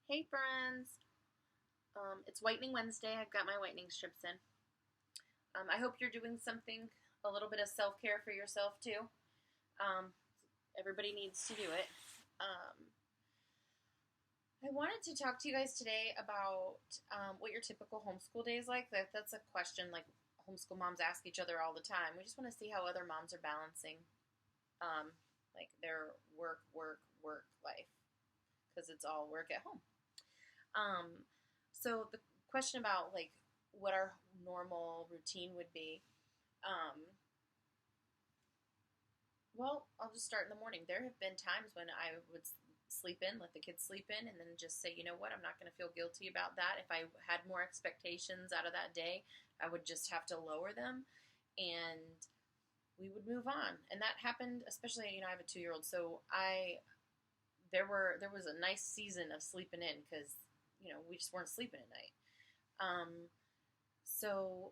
Hey friends, it's Whitening Wednesday. I've got my whitening strips in. I hope you're doing something, a little bit of self care for yourself too. Um, Everybody needs to do it. Um, I wanted to talk to you guys today about what your typical homeschool day is like. That's a question like homeschool moms ask each other all the time. We just want to see how other moms are balancing um, like their work life because it's all work at home. Um, so the question about like what our normal routine would be, um, well, I'll just start in the morning. There have been times when I would sleep in, let the kids sleep in, and then just say, you know what, I'm not going to feel guilty about that. If I had more expectations out of that day, I would just have to lower them, and we would move on. And that happened, especially I have a 2-year-old, so there was a nice season of sleeping in because we just weren't sleeping at night. So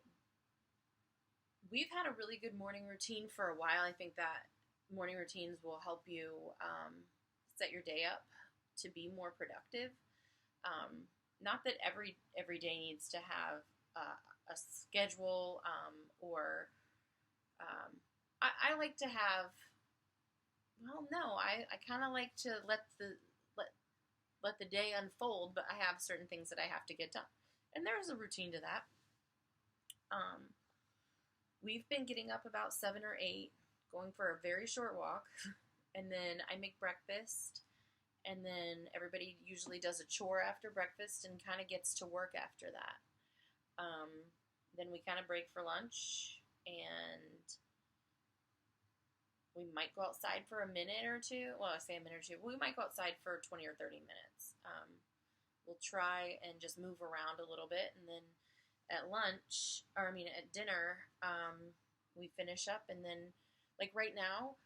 we've had a really good morning routine for a while. I think that morning routines will help you set your day up to be more productive. Not that every day needs to have a schedule or I like to have. Well, no, I kind of like to let let the day unfold, but I have certain things that I have to get done, and there's a routine to that. Um, we've been getting up about 7 or 8, going for a very short walk, and then I make breakfast, and then everybody usually does a chore after breakfast and kind of gets to work after that. Um, then we kind of break for lunch, and we might go outside for a minute or two. Well, I say a minute or two. We might go outside for 20 or 30 minutes. We'll try and just move around a little bit, and then at lunch, or I mean at dinner, we finish up, and then like right now,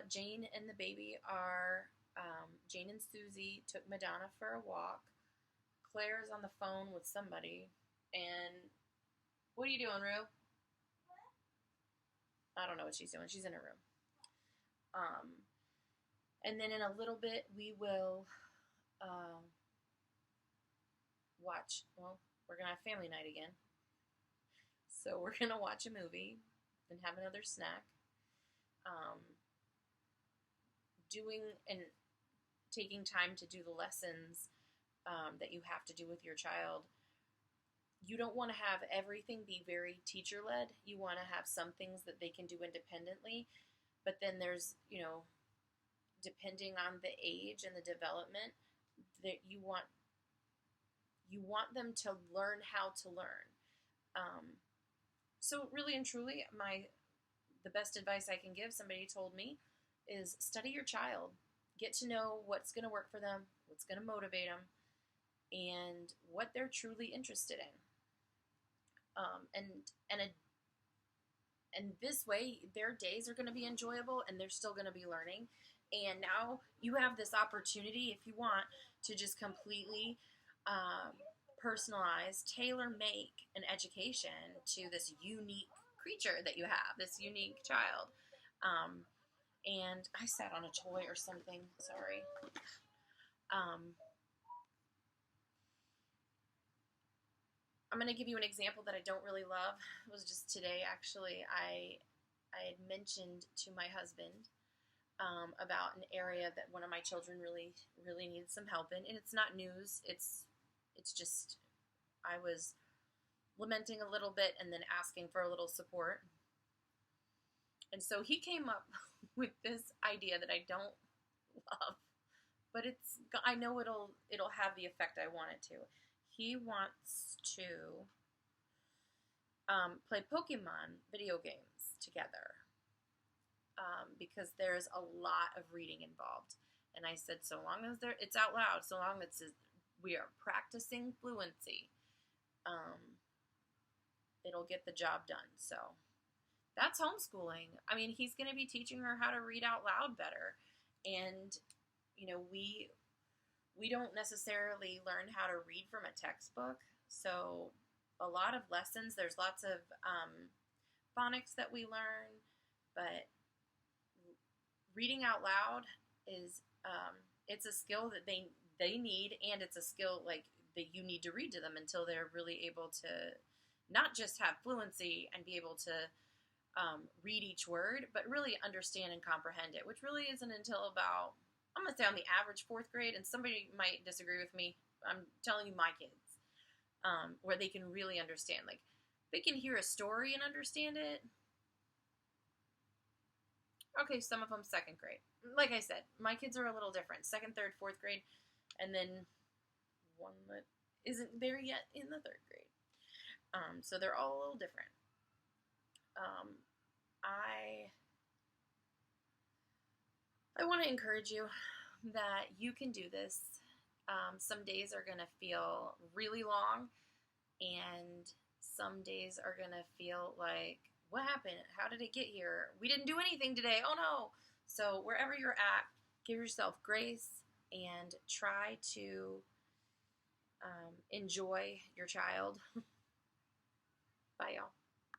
Jane and the baby are Jane and Susie took Madonna for a walk. Claire's on the phone with somebody, and what are you doing, Rue? I don't know what she's doing. She's in her room. And then in a little bit, we will um, watch. Well, we're gonna have family night again, so we're gonna watch a movie and have another snack. Um, Doing and taking time to do the lessons that you have to do with your child. You don't want to have everything be very teacher led. You want to have some things that they can do independently, but then there's depending on the age and the development that you want them to learn how to learn. So really and truly, the best advice I can give somebody told me is study your child, get to know what's going to work for them, what's going to motivate them, and what they're truly interested in. And this way, their days are going to be enjoyable, and they're still going to be learning. And now you have this opportunity, if you want, to just completely personalize, tailor make an education to this unique creature that you have, this unique child. And I sat on a toy or something. Sorry. I'm going to give you an example that I don't really love. It was just today, actually. I had mentioned to my husband about an area that one of my children really, really needs some help in. And it's not news. It's just I was lamenting a little bit and then asking for a little support. And so he came up with this idea that I don't love, but I know it'll have the effect I want it to. He wants to play Pokemon video games together because there's a lot of reading involved. And I said, so long as it's out loud, so long as we are practicing fluency, it'll get the job done. So that's homeschooling. I mean, he's going to be teaching her how to read out loud better. And, we don't necessarily learn how to read from a textbook. So a lot of lessons, there's lots of phonics that we learn, but reading out loud is it's a skill that they need, and it's a skill like that you need to read to them until they're really able to not just have fluency and be able to read each word, but really understand and comprehend it, which really isn't until about, I'm going to say on the average fourth grade, and somebody might disagree with me. I'm telling you my kids, where they can really understand. Like, they can hear a story and understand it. Okay, some of them second grade. Like I said, my kids are a little different. Second, third, fourth grade, and then one that isn't there yet in the third grade. So they're all a little different. I want to encourage you that you can do this. Some days are going to feel really long, and some days are going to feel like, what happened? How did it get here? We didn't do anything today. Oh no. So wherever you're at, give yourself grace and try to enjoy your child. Bye, y'all.